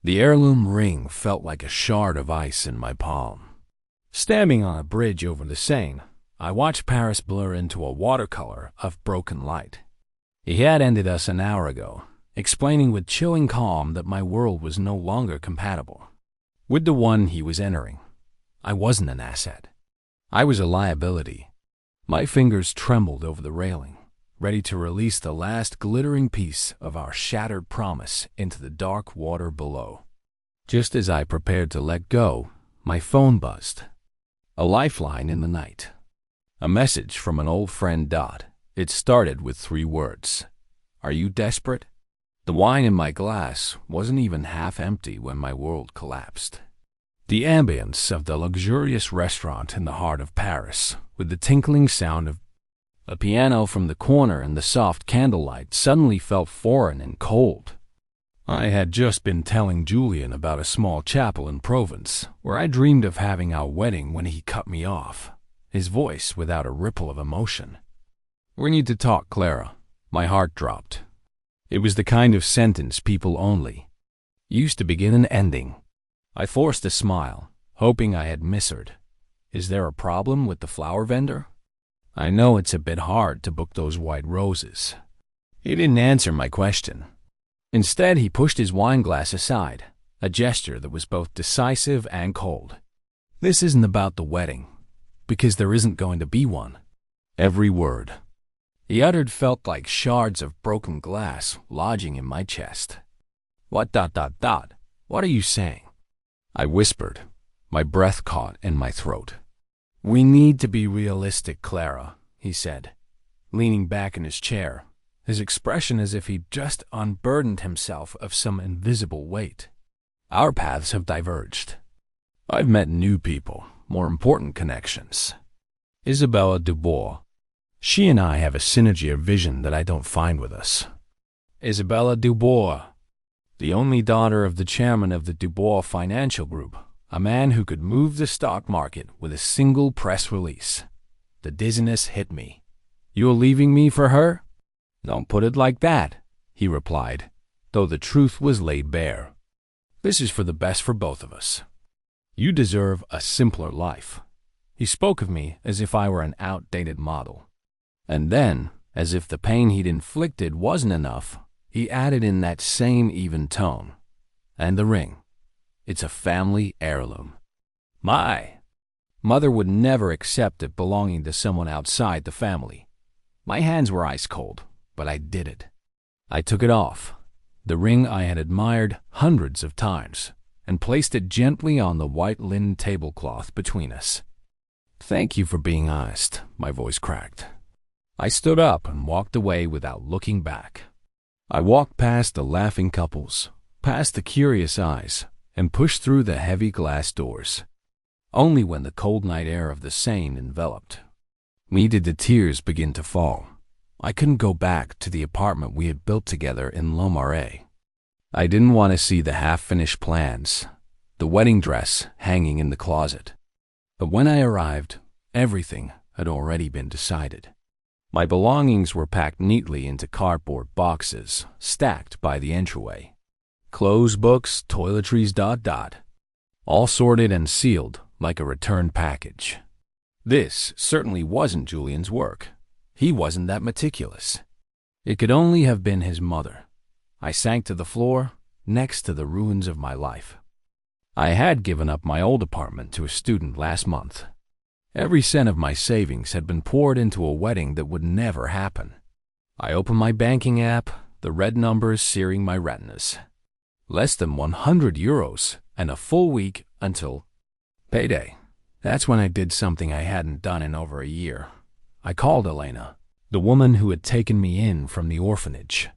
The heirloom ring felt like a shard of ice in my palm. Standing on a bridge over the Seine, I watched Paris blur into a watercolor of broken light. He had ended us an hour ago, explaining with chilling calm that my world was no longer compatible with the one he was entering. I wasn't an asset. I was a liability. My fingers trembled over the railing, ready to release the last glittering piece of our shattered promise into the dark water below. Just as I prepared to let go, my phone buzzed. A lifeline in the night. A message from an old friend. It started with 3 words. Are you desperate? The wine in my glass wasn't even half empty when my world collapsed. The ambience of the luxurious restaurant in the heart of Paris, with the tinkling sound of a piano from the corner and the soft candlelight, suddenly felt foreign and cold. I had just been telling Julian about a small chapel in Provence, where I dreamed of having our wedding when he cut me off, his voice without a ripple of emotion. We need to talk, Clara. My heart dropped. It was the kind of sentence people only used to begin and ending. I forced a smile, hoping I had misheard. Is there a problem with the flower vendor? I know it's a bit hard to book those white roses. He didn't answer my question. Instead, he pushed his wine glass aside, a gesture that was both decisive and cold. This isn't about the wedding, because there isn't going to be one. Every word he uttered felt like shards of broken glass lodging in my chest. What? What are you saying? I whispered, my breath caught in my throat. We need to be realistic, Clara, he said, leaning back in his chair, his expression as if he'd just unburdened himself of some invisible weight. Our paths have diverged. I've met new people, more important connections. Isabella Dubois. She and I have a synergy of vision that I don't find with us. Isabella Dubois, the only daughter of the chairman of the Dubois Financial Group, a man who could move the stock market with a single press release. The dizziness hit me. You're leaving me for her? Don't put it like that, he replied, though the truth was laid bare. This is for the best for both of us. You deserve a simpler life. He spoke of me as if I were an outdated model. And then, as if the pain he'd inflicted wasn't enough, he added in that same even tone. And the ring. It's a family heirloom. My mother would never accept it belonging to someone outside the family. My hands were ice cold, but I did it. I took it off, the ring I had admired hundreds of times, and placed it gently on the white linen tablecloth between us. Thank you for being honest, my voice cracked. I stood up and walked away without looking back. I walked past the laughing couples, past the curious eyes, and pushed through the heavy glass doors. Only when the cold night air of the Seine enveloped me did the tears begin to fall. I couldn't go back to the apartment we had built together in Le Marais. I didn't want to see the half-finished plans, the wedding dress hanging in the closet. But when I arrived, everything had already been decided. My belongings were packed neatly into cardboard boxes, stacked by the entryway. Clothes, books, toiletries, all sorted and sealed like a returned package. This certainly wasn't Julian's work. He wasn't that meticulous. It could only have been his mother. I sank to the floor, next to the ruins of my life. I had given up my old apartment to a student last month. Every cent of my savings had been poured into a wedding that would never happen. I opened my banking app, the red numbers searing my retinas. Less than 100 euros and a full week until payday. That's when I did something I hadn't done in over a year. I called Elena, the woman who had taken me in from the orphanage.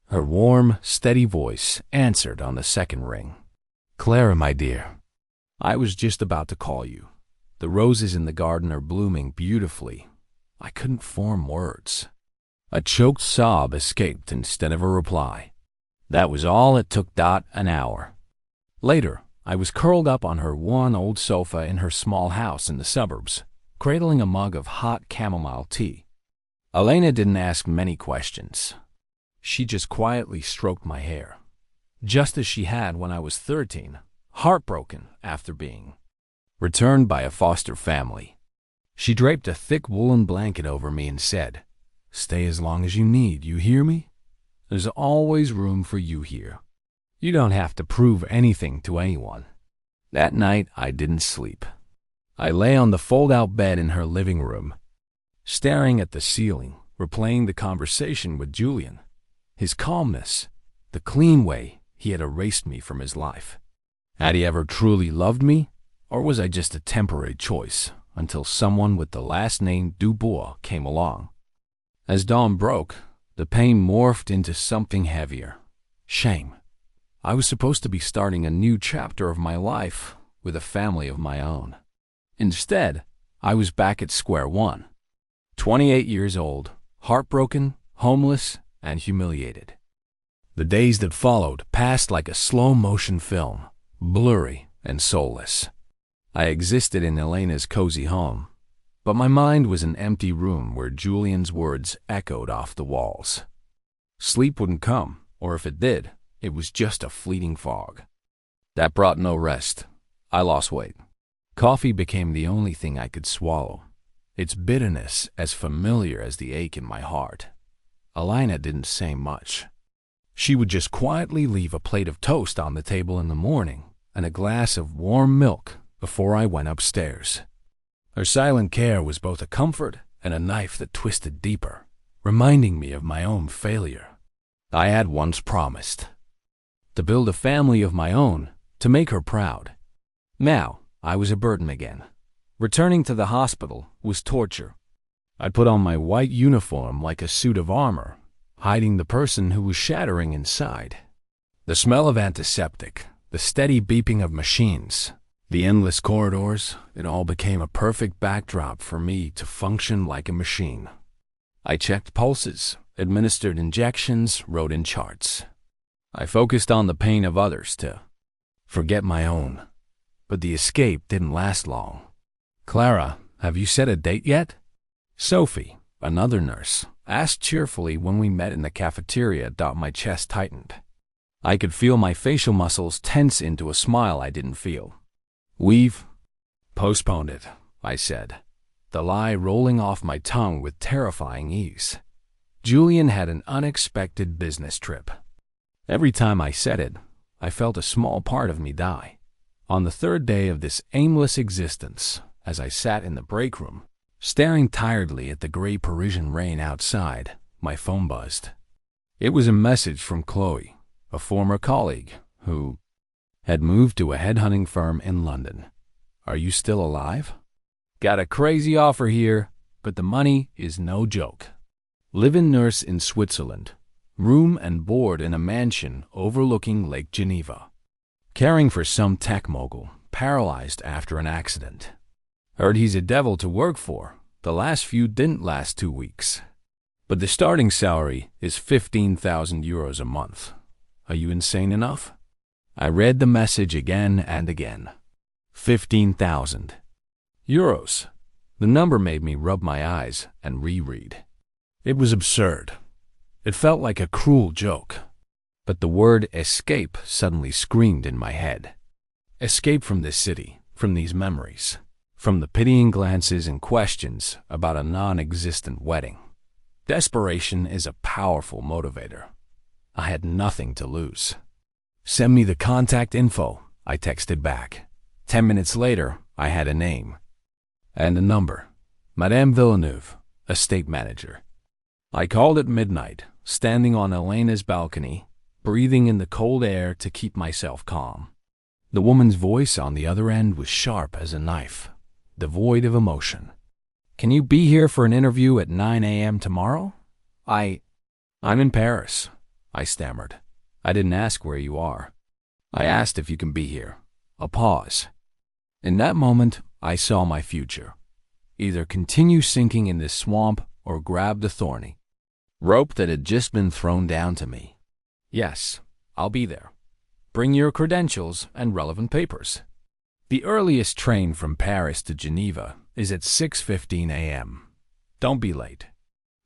Her warm, steady voice answered on the second ring. Clara, my dear, I was just about to call you. The roses in the garden are blooming beautifully. I couldn't form words. A choked sob escaped instead of a reply. That was all it took. An hour. Later, I was curled up on her one old sofa in her small house in the suburbs, cradling a mug of hot chamomile tea. Elena didn't ask many questions. She just quietly stroked my hair, just as she had when I was 13, heartbroken after being returned by a foster family. She draped a thick woolen blanket over me and said, "Stay as long as you need, you hear me? There's always room for you here. You don't have to prove anything to anyone." That night, I didn't sleep. I lay on the fold-out bed in her living room, staring at the ceiling, replaying the conversation with Julian, his calmness, the clean way he had erased me from his life. Had he ever truly loved me, or was I just a temporary choice until someone with the last name Dubois came along? As dawn broke, the pain morphed into something heavier: shame. I was supposed to be starting a new chapter of my life with a family of my own. Instead, I was back at square one. 28 years old, heartbroken, homeless, and humiliated. The days that followed passed like a slow-motion film, blurry and soulless. I existed in Elena's cozy home, but my mind was an empty room where Julian's words echoed off the walls. Sleep wouldn't come, or if it did, it was just a fleeting fog. That brought no rest. I lost weight. Coffee became the only thing I could swallow, its bitterness as familiar as the ache in my heart. Elena didn't say much. She would just quietly leave a plate of toast on the table in the morning and a glass of warm milk before I went upstairs. Her silent care was both a comfort and a knife that twisted deeper, reminding me of my own failure. I had once promised to build a family of my own, to make her proud. Now, I was a burden again. Returning to the hospital was torture. I'd put on my white uniform like a suit of armor, hiding the person who was shattering inside. The smell of antiseptic, the steady beeping of machines, the endless corridors, it all became a perfect backdrop for me to function like a machine. I checked pulses, administered injections, wrote in charts. I focused on the pain of others to forget my own. But the escape didn't last long. "Clara, have you set a date yet?" Sophie, another nurse, asked cheerfully when we met in the cafeteria. My chest tightened. I could feel my facial muscles tense into a smile I didn't feel. "We've postponed it," I said, the lie rolling off my tongue with terrifying ease. Julian had an unexpected business trip. Every time I said it, I felt a small part of me die. On the third day of this aimless existence, as I sat in the break room, staring tiredly at the gray Parisian rain outside, my phone buzzed. It was a message from Chloe, a former colleague who had moved to a headhunting firm in London. "Are you still alive? Got a crazy offer here, but the money is no joke. Live-in nurse in Switzerland, room and board in a mansion overlooking Lake Geneva. Caring for some tech mogul, paralyzed after an accident. Heard he's a devil to work for. The last few didn't last 2 weeks. But the starting salary is 15,000 euros a month. Are you insane enough?" I read the message again and again. 15,000 euros. The number made me rub my eyes and reread. It was absurd. It felt like a cruel joke. But the word escape suddenly screamed in my head. Escape from this city, from these memories, from the pitying glances and questions about a non-existent wedding. Desperation is a powerful motivator. I had nothing to lose. "Send me the contact info," I texted back. 10 minutes later, I had a name. And a number. Madame Villeneuve, estate manager. I called at midnight, standing on Elena's balcony, breathing in the cold air to keep myself calm. The woman's voice on the other end was sharp as a knife, devoid of emotion. "Can you be here for an interview at 9 a.m. tomorrow?" I'm in Paris," I stammered. "I didn't ask where you are. I asked if you can be here." A pause. In that moment, I saw my future. Either continue sinking in this swamp or grab the thorny rope that had just been thrown down to me. "Yes, I'll be there. Bring your credentials and relevant papers. The earliest train from Paris to Geneva is at 6:15 a.m. Don't be late."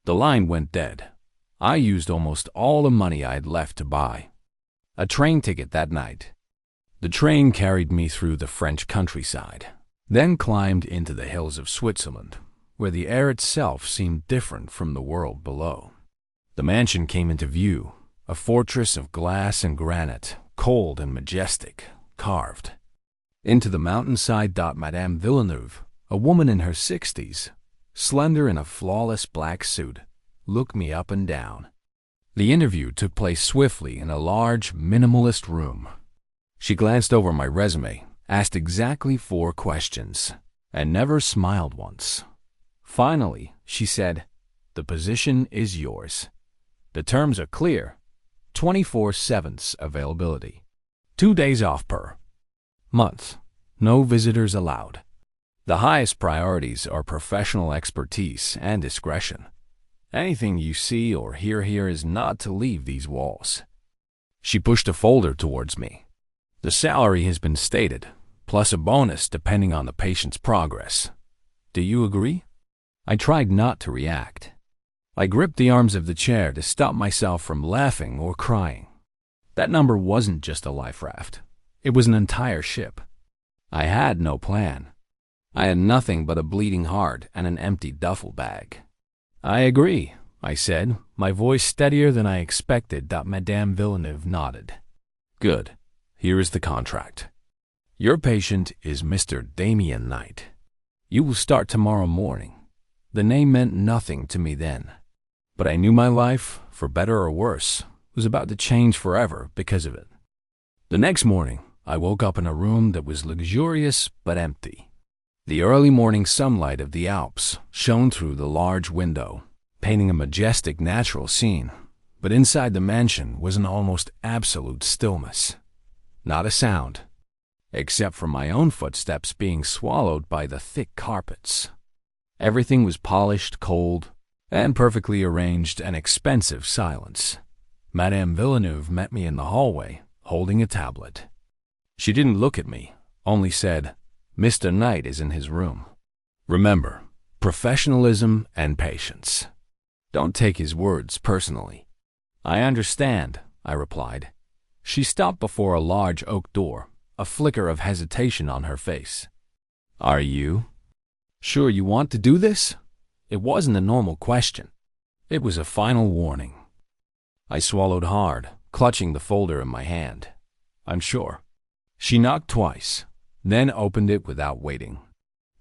The line went dead. I used almost all the money I had left to buy A train ticket that night. The train carried me through the French countryside, then climbed into the hills of Switzerland, where the air itself seemed different from the world below. The mansion came into view, a fortress of glass and granite, cold and majestic, carved. Into the mountainside. Madame Villeneuve, a woman in her 60s, slender in a flawless black suit, looked me up and down. The interview took place swiftly in a large, minimalist room. She glanced over my resume, asked exactly 4 questions, and never smiled once. Finally, she said, "The position is yours. The terms are clear. 24/7 availability. 2 days off per month. No visitors allowed. The highest priorities are professional expertise and discretion. Anything you see or hear here is not to leave these walls." She pushed a folder towards me. "The salary has been stated, plus a bonus depending on the patient's progress. Do you agree?" I tried not to react. I gripped the arms of the chair to stop myself from laughing or crying. That number wasn't just a life raft. It was an entire ship. I had no plan. I had nothing but a bleeding heart and an empty duffel bag. "I agree," I said, my voice steadier than I expected. Madame Villeneuve nodded. "Good. Here is the contract. Your patient is Mr. Damian Knight. You will start tomorrow morning." The name meant nothing to me then, but I knew my life, for better or worse, was about to change forever because of it. The next morning, I woke up in a room that was luxurious but empty. The early morning sunlight of the Alps shone through the large window, painting a majestic natural scene, but inside the mansion was an almost absolute stillness. Not a sound, except for my own footsteps being swallowed by the thick carpets. Everything was polished, cold, and perfectly arranged, an expensive silence. Madame Villeneuve met me in the hallway, holding a tablet. She didn't look at me, only said, "Mr. Knight is in his room. Remember, professionalism and patience. Don't take his words personally." "I understand," I replied. She stopped before a large oak door, a flicker of hesitation on her face. "Are you sure you want to do this?" It wasn't a normal question. It was a final warning. I swallowed hard, clutching the folder in my hand. "I'm sure." She knocked twice, then opened it without waiting.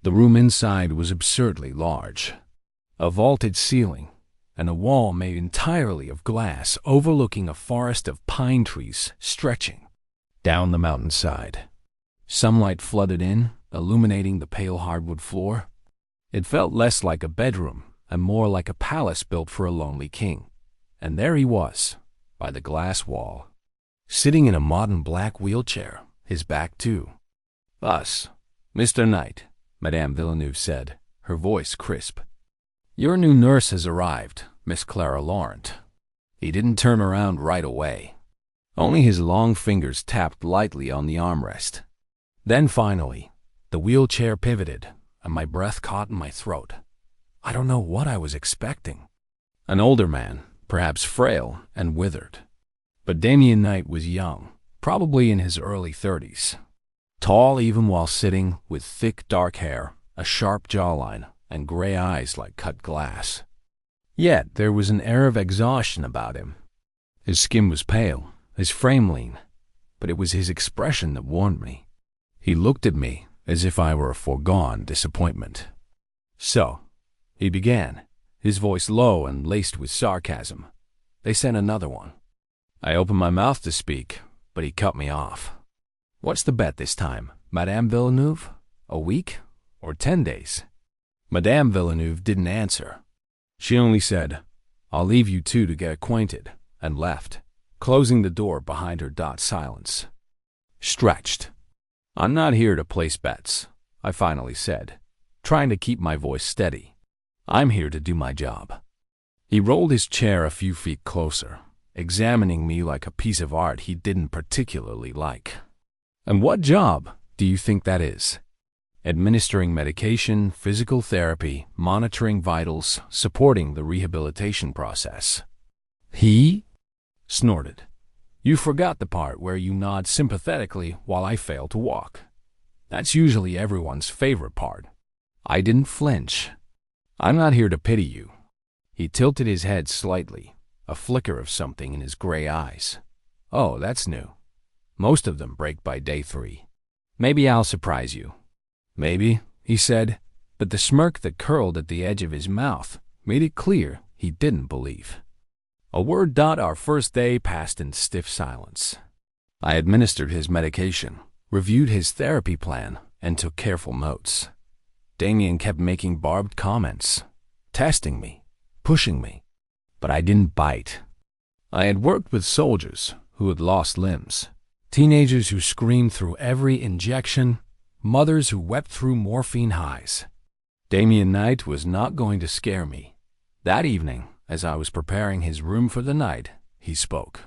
The room inside was absurdly large. A vaulted ceiling, and a wall made entirely of glass overlooking a forest of pine trees stretching down the mountainside. Sunlight flooded in, illuminating the pale hardwood floor. It felt less like a bedroom and more like a palace built for a lonely king. And there he was, by the glass wall, sitting in a modern black wheelchair, his back to us. "Mr. Knight," Madame Villeneuve said, her voice crisp. "Your new nurse has arrived, Miss Clara Laurent." He didn't turn around right away. Only his long fingers tapped lightly on the armrest. Then finally, the wheelchair pivoted, and my breath caught in my throat. I don't know what I was expecting. An older man, perhaps frail and withered. But Damian Knight was young, probably in his early 30s. Tall even while sitting, with thick dark hair, a sharp jawline, and gray eyes like cut glass. Yet there was an air of exhaustion about him. His skin was pale, his frame lean, but it was his expression that warned me. He looked at me as if I were a foregone disappointment. "So," he began, his voice low and laced with sarcasm. "They sent another one." I opened my mouth to speak, but he cut me off. "What's the bet this time, Madame Villeneuve? A week or 10 days? Madame Villeneuve didn't answer. She only said, "I'll leave you two to get acquainted," and left, closing the door behind her. Silence. Stretched. "I'm not here to place bets," I finally said, trying to keep my voice steady. "I'm here to do my job." He rolled his chair a few feet closer, examining me like a piece of art he didn't particularly like. "And what job do you think that is?" "Administering medication, physical therapy, monitoring vitals, supporting the rehabilitation process." He snorted. You forgot the part where you nod sympathetically while I fail to walk. That's usually everyone's favorite part. I didn't flinch. I'm not here to pity you. He tilted his head slightly, a flicker of something in his gray eyes. Oh, that's new. Most of them break by day 3. Maybe I'll surprise you. Maybe, he said, but the smirk that curled at the edge of his mouth made it clear he didn't believe. Our first day passed in stiff silence. I administered his medication, reviewed his therapy plan, and took careful notes. Damian kept making barbed comments, testing me, pushing me, but I didn't bite. I had worked with soldiers who had lost limbs, teenagers who screamed through every injection, mothers who wept through morphine highs. Damian Knight was not going to scare me. That evening, as I was preparing his room for the night, he spoke.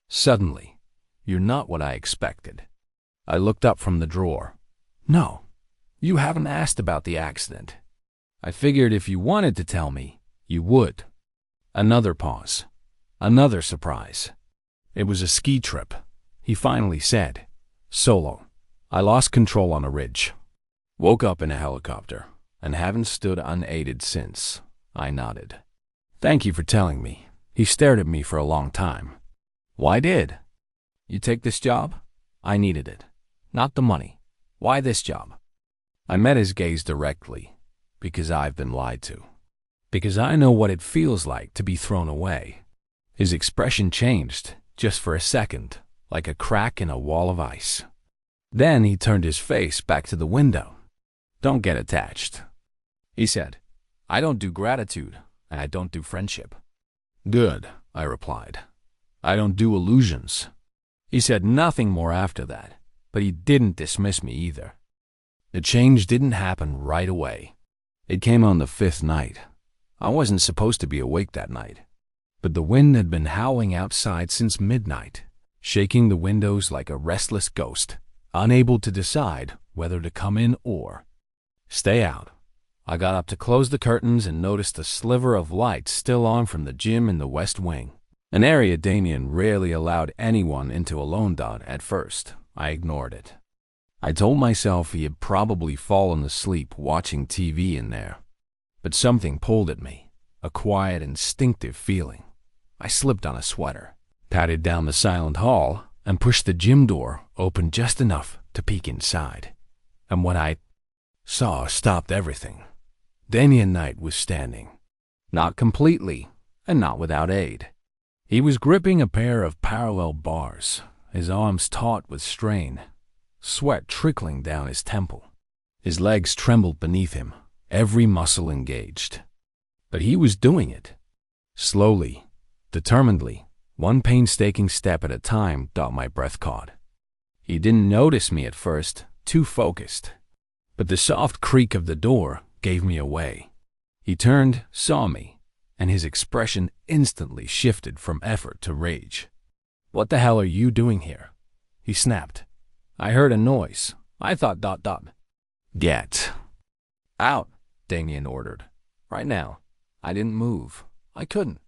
Suddenly, "You're not what I expected." I looked up from the drawer. "No, you haven't asked about the accident. I figured if you wanted to tell me, you would." Another pause. Another surprise. "It was a ski trip," he finally said. "Solo. I lost control on a ridge. Woke up in a helicopter and haven't stood unaided since." I nodded. "Thank you for telling me." He stared at me for a long time. "Why did you take this job?" I needed it. Not the money. Why this job? I met his gaze directly. Because I've been lied to. Because I know what it feels like to be thrown away. His expression changed, just for a second, like a crack in a wall of ice. Then he turned his face back to the window. "Don't get attached," he said. "I don't do gratitude, and I don't do friendship." "Good," I replied. "I don't do illusions." He said nothing more after that, but he didn't dismiss me either. The change didn't happen right away. It came on the 5th night. I wasn't supposed to be awake that night, but the wind had been howling outside since midnight, shaking the windows like a restless ghost, unable to decide whether to come in or stay out. I got up to close the curtains and noticed a sliver of light still on from the gym in the West Wing, an area Damian rarely allowed anyone into alone. At first, I ignored it. I told myself he had probably fallen asleep watching TV in there. But something pulled at me, a quiet, instinctive feeling. I slipped on a sweater, padded down the silent hall, and pushed the gym door open just enough to peek inside. And what I saw stopped everything. Damian Knight was standing. Not completely, and not without aid. He was gripping a pair of parallel bars, his arms taut with strain, sweat trickling down his temple. His legs trembled beneath him, every muscle engaged. But he was doing it. Slowly, determinedly, one painstaking step at a time. My breath caught. He didn't notice me at first, too focused. But the soft creak of the door gave me away. He turned, saw me, and his expression instantly shifted from effort to rage. "What the hell are you doing here?" he snapped. "I heard a noise. I thought ... Get out," Damian ordered. "Right now." I didn't move. I couldn't.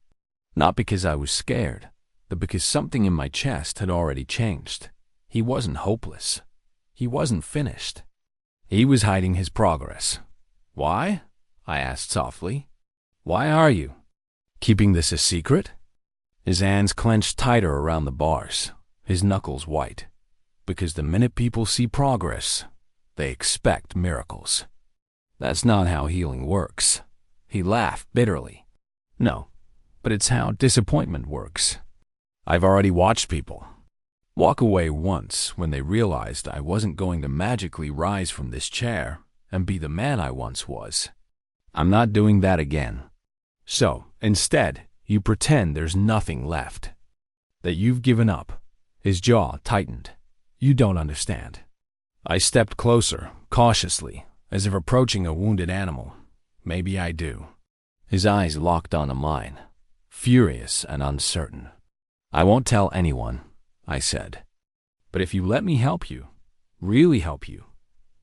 Not because I was scared, but because something in my chest had already changed. He wasn't hopeless. He wasn't finished. He was hiding his progress. "Why?" I asked softly. "Why are you keeping this a secret?" His hands clenched tighter around the bars, his knuckles white. Because the minute people see progress, they expect miracles. That's not how healing works. He laughed bitterly. "No, but it's how disappointment works. I've already watched people walk away once when they realized I wasn't going to magically rise from this chair and be the man I once was. I'm not doing that again. So, instead, you pretend there's nothing left. That you've given up." His jaw tightened. "You don't understand." I stepped closer, cautiously, as if approaching a wounded animal. "Maybe I do." His eyes locked onto mine, furious and uncertain. "I won't tell anyone," I said. "But if you let me help you, really help you,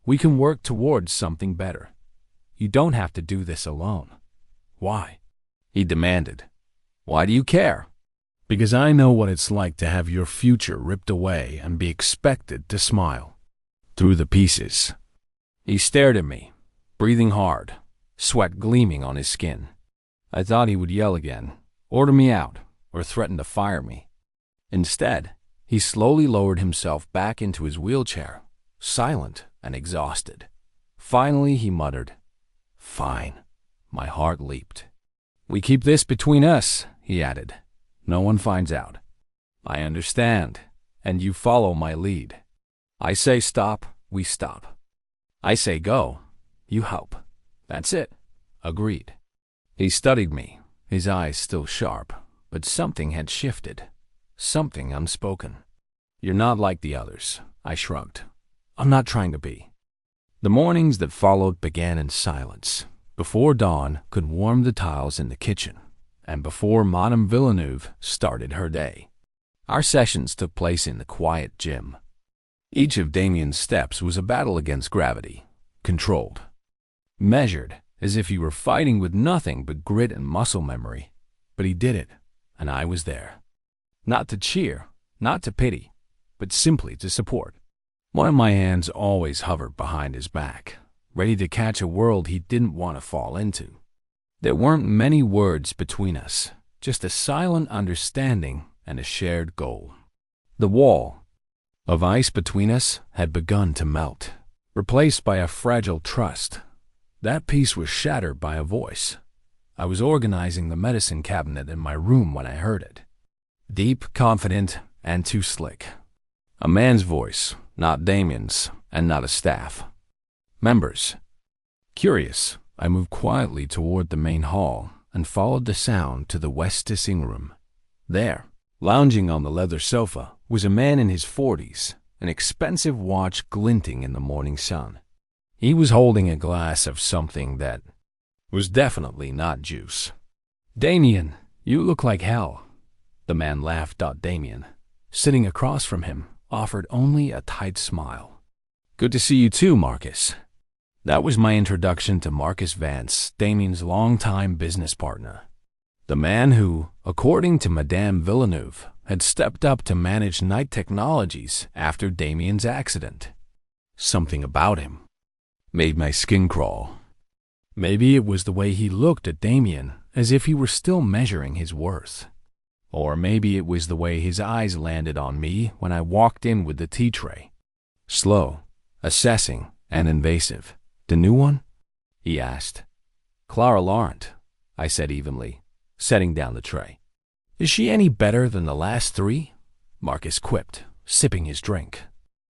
we can work towards something better. You don't have to do this alone." "Why?" he demanded. "Why do you care?" Because I know what it's like to have your future ripped away and be expected to smile through the pieces. He stared at me, breathing hard, sweat gleaming on his skin. I thought he would yell again, order me out, or threaten to fire me. Instead, he slowly lowered himself back into his wheelchair, silent and exhausted. Finally, he muttered, "Fine." My heart leaped. "We keep this between us," he added. "No one finds out." "I understand, and you follow my lead. I say stop, we stop. I say go, you help. That's it." Agreed. He studied me, his eyes still sharp, but something had shifted, something unspoken. "You're not like the others," I shrugged. "I'm not trying to be." The mornings that followed began in silence, before dawn could warm the tiles in the kitchen, and before Madame Villeneuve started her day. Our sessions took place in the quiet gym. Each of Damian's steps was a battle against gravity, controlled, measured, as if he were fighting with nothing but grit and muscle memory. But he did it, and I was there. Not to cheer, not to pity, but simply to support. One of my hands always hovered behind his back, ready to catch a world he didn't want to fall into. There weren't many words between us, just a silent understanding and a shared goal. The wall of ice between us had begun to melt, replaced by a fragile trust. That piece was shattered by a voice. I was organizing the medicine cabinet in my room when I heard it. Deep, confident, and too slick. A man's voice, not Damian's, and not a staff. Members. Curious, I moved quietly toward the main hall and followed the sound to the west sitting room. There, lounging on the leather sofa, was a man in his 40s, an expensive watch glinting in the morning sun. He was holding a glass of something that was definitely not juice. "Damian, you look like hell." The man laughed. Damian, sitting across from him, offered only a tight smile. "Good to see you too, Marcus." That was my introduction to Marcus Vance, Damian's longtime business partner. The man who, according to Madame Villeneuve, had stepped up to manage Knight Technologies after Damian's accident. Something about him made my skin crawl. Maybe it was the way he looked at Damian as if he were still measuring his worth. Or maybe it was the way his eyes landed on me when I walked in with the tea tray. Slow, assessing, and invasive. "The new one?" he asked. "Clara Laurent," I said evenly, setting down the tray. "Is she any better than the last three?" Marcus quipped, sipping his drink.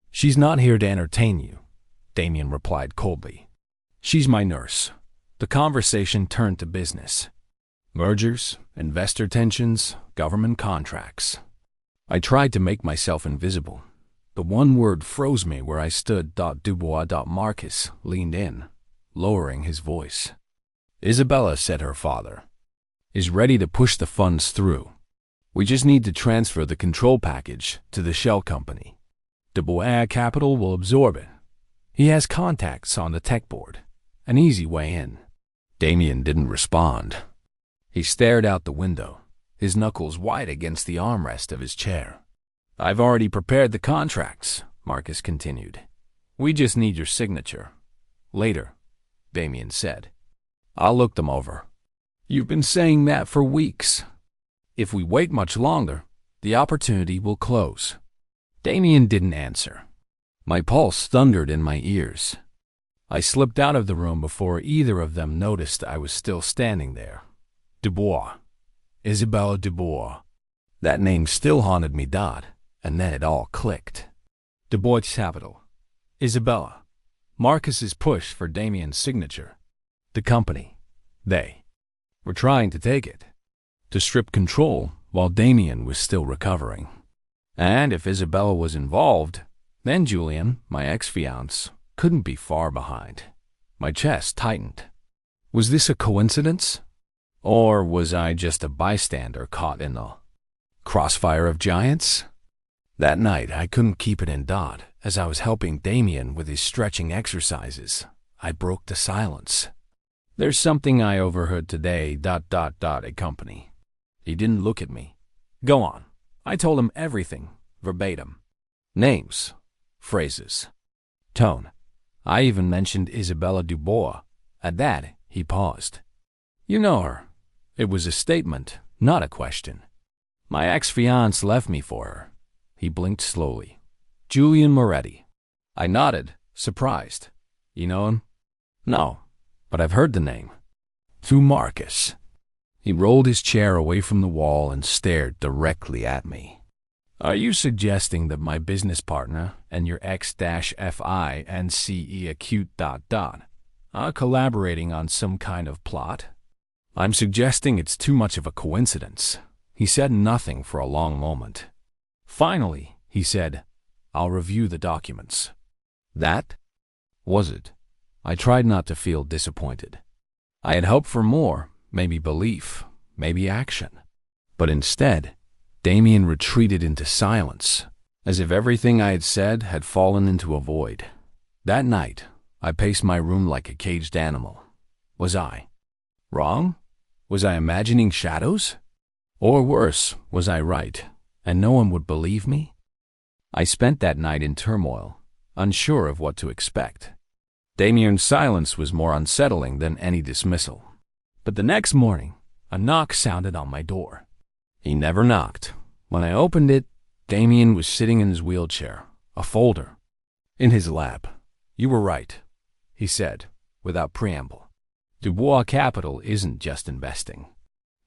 "She's not here to entertain you," Damian replied coldly. "She's my nurse." The conversation turned to business. Mergers, investor tensions, government contracts. I tried to make myself invisible. The one word froze me where I stood. Dubois. Marcus leaned in, lowering his voice. "Isabella," said her father, "is ready to push the funds through. We just need to transfer the control package to the shell company. Dubois Capital will absorb it. He has contacts on the tech board. An easy way in." Damian didn't respond. He stared out the window, his knuckles white against the armrest of his chair. "I've already prepared the contracts," Marcus continued. "We just need your signature." "Later," Damian said. "I'll look them over." "You've been saying that for weeks." "If we wait much longer, the opportunity will close." Damian didn't answer. My pulse thundered in my ears. I slipped out of the room before either of them noticed I was still standing there. Dubois. Isabella Dubois. That name still haunted me. And then it all clicked. Dubois Capital. Isabella. Marcus's push for Damian's signature. The company. They were trying to take it. To strip control while Damian was still recovering. And if Isabella was involved, then Julian, my ex-fiancé, couldn't be far behind. My chest tightened. Was this a coincidence? Or was I just a bystander caught in the crossfire of giants? That night, I couldn't keep it in. As I was helping Damian with his stretching exercises, I broke the silence. "There's something I overheard today. A company." He didn't look at me. Go on. I told him everything, verbatim. Names, phrases, tone. I even mentioned Isabella Dubois. At that, he paused. You know her. It was a statement, not a question. My ex-fiancé left me for her. He blinked slowly. Julian Moretti. I nodded, surprised. You know him? No, but I've heard the name. Through Marcus. He rolled his chair away from the wall and stared directly at me. Are you suggesting that my business partner and your ex-FINCE acute ... are collaborating on some kind of plot? I'm suggesting it's too much of a coincidence. He said nothing for a long moment. Finally, he said, I'll review the documents. That was it. I tried not to feel disappointed. I had hoped for more, maybe belief, maybe action. But instead, Damian retreated into silence, as if everything I had said had fallen into a void. That night, I paced my room like a caged animal. Was I wrong? Was I imagining shadows? Or worse, was I right, and no one would believe me? I spent that night in turmoil, unsure of what to expect. Damian's silence was more unsettling than any dismissal. But the next morning, a knock sounded on my door. He never knocked. When I opened it, Damian was sitting in his wheelchair, a folder in his lap. You were right, he said, without preamble. Dubois Capital isn't just investing.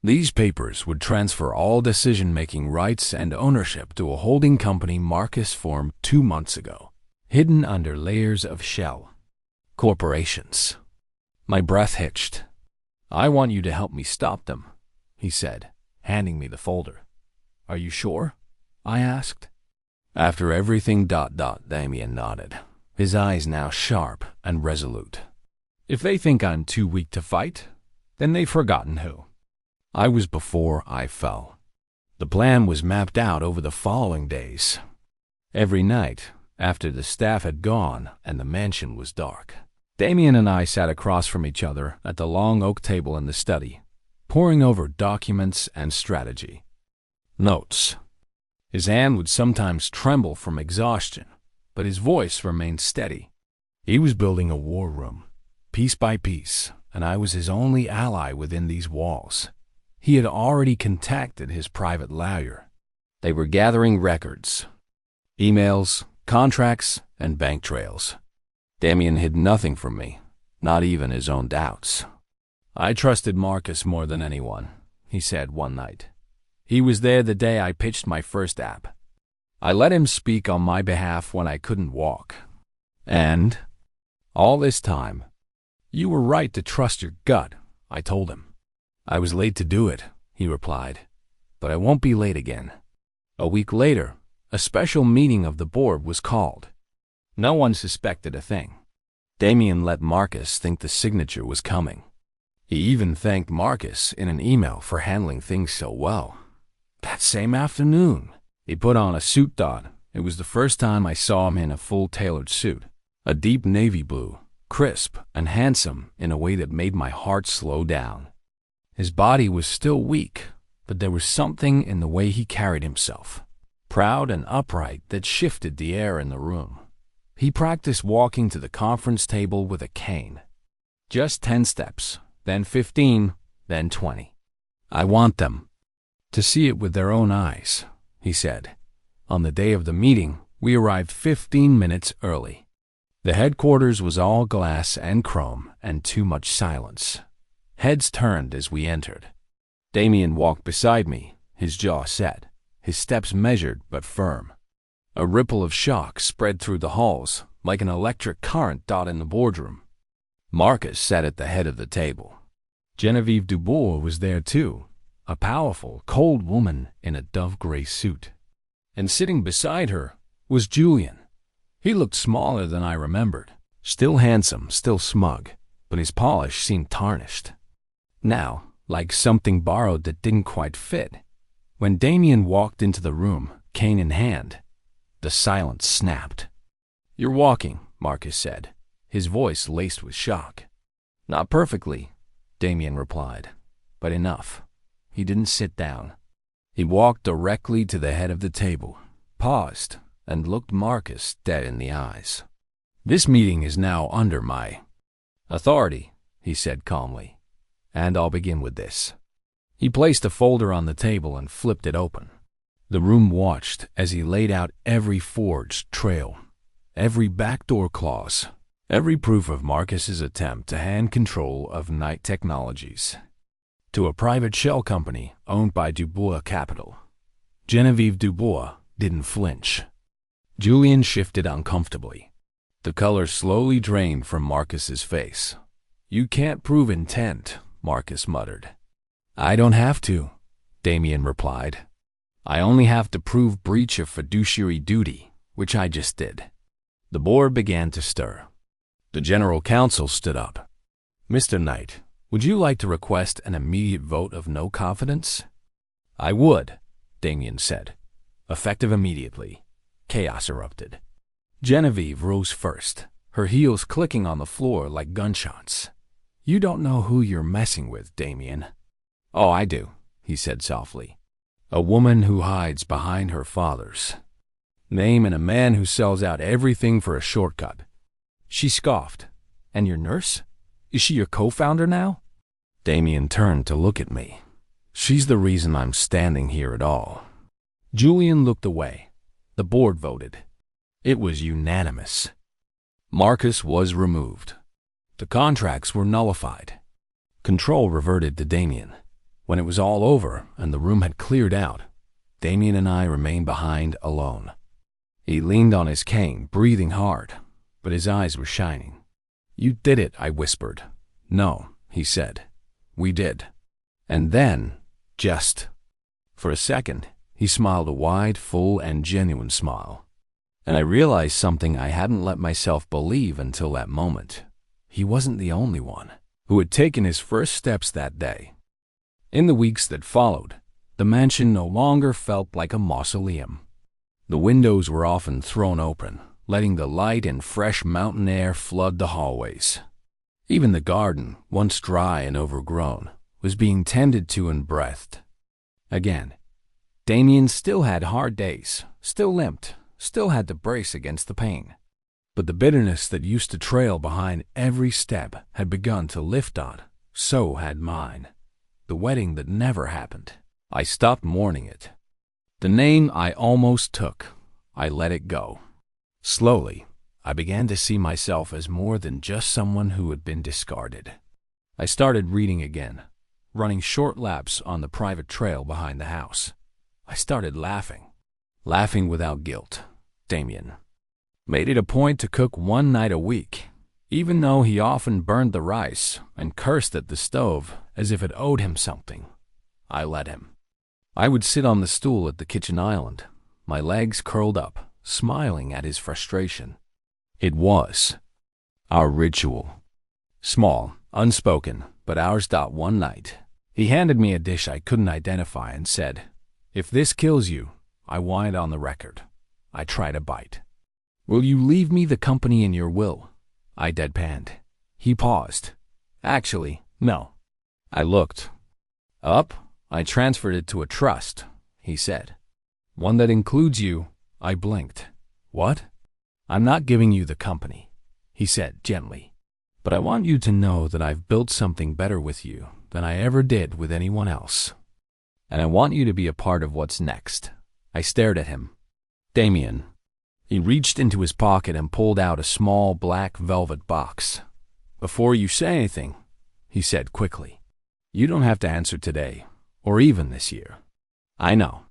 These papers would transfer all decision-making rights and ownership to a holding company Marcus formed 2 months ago, hidden under layers of shell corporations. My breath hitched. I want you to help me stop them, he said, handing me the folder. Are you sure? I asked. After everything ... Damian nodded, his eyes now sharp and resolute. If they think I'm too weak to fight, then they've forgotten who. I was before I fell. The plan was mapped out over the following days. Every night, after the staff had gone and the mansion was dark, Damian and I sat across from each other at the long oak table in the study, poring over documents and strategy. Notes. His hand would sometimes tremble from exhaustion, but his voice remained steady. He was building a war room, piece by piece, and I was his only ally within these walls. He had already contacted his private lawyer. They were gathering records, emails, contracts, and bank trails. Damian hid nothing from me, not even his own doubts. I trusted Marcus more than anyone, he said one night. He was there the day I pitched my first app. I let him speak on my behalf when I couldn't walk. And all this time, you were right to trust your gut, I told him. I was late to do it, he replied, but I won't be late again. A week later, a special meeting of the board was called. No one suspected a thing. Damian let Marcus think the signature was coming. He even thanked Marcus in an email for handling things so well. That same afternoon, he put on a suit. It was the first time I saw him in a full tailored suit, a deep navy blue, crisp and handsome in a way that made my heart slow down. His body was still weak, but there was something in the way he carried himself, proud and upright, that shifted the air in the room. He practiced walking to the conference table with a cane. Just 10 steps, then 15, then 20. I want them to see it with their own eyes, he said. On the day of the meeting, we arrived 15 minutes early. The headquarters was all glass and chrome and too much silence. Heads turned as we entered. Damian walked beside me, his jaw set, his steps measured but firm. A ripple of shock spread through the halls, like an electric current in the boardroom. Marcus sat at the head of the table. Genevieve Dubois was there too, a powerful, cold woman in a dove-gray suit. And sitting beside her was Julian. He looked smaller than I remembered, still handsome, still smug, but his polish seemed tarnished. Now, like something borrowed that didn't quite fit. When Damian walked into the room, cane in hand, the silence snapped. You're walking, Marcus said, his voice laced with shock. Not perfectly, Damian replied, but enough. He didn't sit down. He walked directly to the head of the table, paused, and looked Marcus dead in the eyes. "This meeting is now under my authority," he said calmly, "and I'll begin with this." He placed a folder on the table and flipped it open. The room watched as he laid out every forged trail, every backdoor clause, every proof of Marcus's attempt to hand control of Knight Technologies to a private shell company owned by Dubois Capital. Genevieve Dubois didn't flinch. Julian shifted uncomfortably. The color slowly drained from Marcus's face. "You can't prove intent," Marcus muttered. "I don't have to," Damian replied. "I only have to prove breach of fiduciary duty, which I just did." The board began to stir. The general counsel stood up. "Mr. Knight, would you like to request an immediate vote of no confidence?" "I would," Damian said. "Effective immediately." Chaos erupted. Genevieve rose first, her heels clicking on the floor like gunshots. "You don't know who you're messing with, Damian." "Oh, I do," he said softly. "A woman who hides behind her father's name and a man who sells out everything for a shortcut." She scoffed. "And your nurse? Is she your co-founder now?" Damian turned to look at me. "She's the reason I'm standing here at all." Julian looked away. The board voted. It was unanimous. Marcus was removed. The contracts were nullified. Control reverted to Damian. When it was all over and the room had cleared out, Damian and I remained behind alone. He leaned on his cane, breathing hard, but his eyes were shining. "You did it," I whispered. "No," he said. "We did." And then, just for a second, he smiled a wide, full, and genuine smile. And I realized something I hadn't let myself believe until that moment. He wasn't the only one who had taken his first steps that day. In the weeks that followed, the mansion no longer felt like a mausoleum. The windows were often thrown open, letting the light and fresh mountain air flood the hallways. Even the garden, once dry and overgrown, was being tended to and breathed. Again, Damian still had hard days, still limped, still had to brace against the pain. But the bitterness that used to trail behind every step had begun to lift on. So had mine. The wedding that never happened. I stopped mourning it. The name I almost took, I let it go. Slowly, I began to see myself as more than just someone who had been discarded. I started reading again, running short laps on the private trail behind the house. I started laughing without guilt. Damian made it a point to cook one night a week, even though he often burned the rice and cursed at the stove as if it owed him something. I let him. I would sit on the stool at the kitchen island, my legs curled up, smiling at his frustration. It was our ritual. Small, unspoken, but ours. One night, he handed me a dish I couldn't identify and said, "If this kills you, I want it on the record." I tried a bite. "Will you leave me the company in your will?" I deadpanned. He paused. "Actually, no." I looked up. "I transferred it to a trust," he said. "One that includes you." I blinked. "What?" "I'm not giving you the company," he said gently. "But I want you to know that I've built something better with you than I ever did with anyone else. And I want you to be a part of what's next." I stared at him. "Damian." He reached into his pocket and pulled out a small black velvet box. "Before you say anything," he said quickly, "you don't have to answer today, or even this year. I know.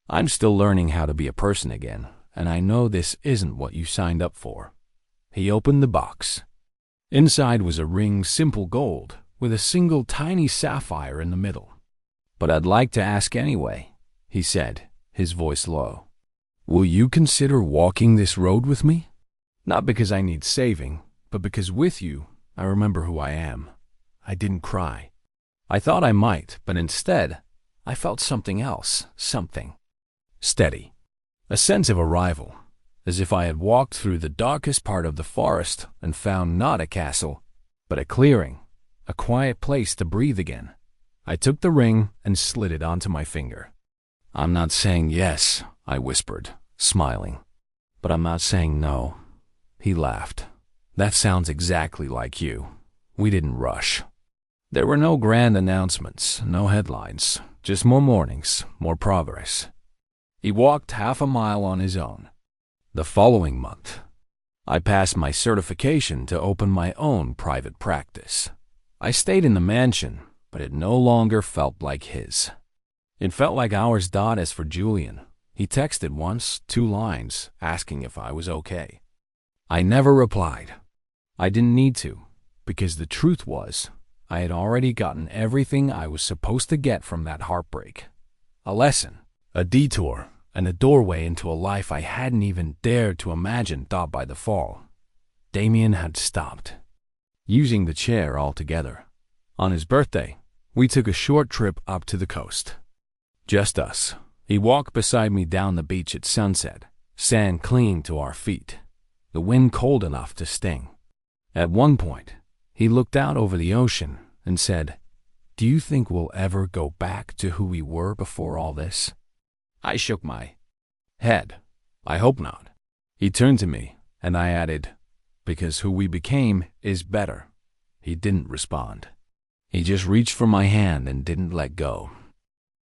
I'm still learning how to be a person again, and I know this isn't what you signed up for." He opened the box. Inside was a ring, simple gold, with a single tiny sapphire in the middle. "But I'd like to ask anyway," he said, his voice low. "Will you consider walking this road with me? Not because I need saving, but because with you, I remember who I am." I didn't cry. I thought I might, but instead, I felt something else, something steady. A sense of arrival, as if I had walked through the darkest part of the forest and found not a castle, but a clearing, a quiet place to breathe again. I took the ring and slid it onto my finger. I'm not saying yes, I whispered, smiling. But I'm not saying no. He laughed. That sounds exactly like you. We didn't rush. There were no grand announcements, no headlines, just more mornings, more progress. He walked half a mile on his own. The following month, I passed my certification to open my own private practice. I stayed in the mansion, but it no longer felt like his. It felt like ours. As for Julian, he texted once, 2 lines, asking if I was okay. I never replied. I didn't need to, because the truth was, I had already gotten everything I was supposed to get from that heartbreak. A lesson, a detour, and a doorway into a life I hadn't even dared to imagine. By the fall, Damian had stopped using the chair altogether. On his birthday, we took a short trip up to the coast. Just us. He walked beside me down the beach at sunset, sand clinging to our feet, the wind cold enough to sting. At one point, he looked out over the ocean and said, "Do you think we'll ever go back to who we were before all this?" I shook my head. I hope not. He turned to me, and I added, "Because who we became is better." He didn't respond. He just reached for my hand and didn't let go.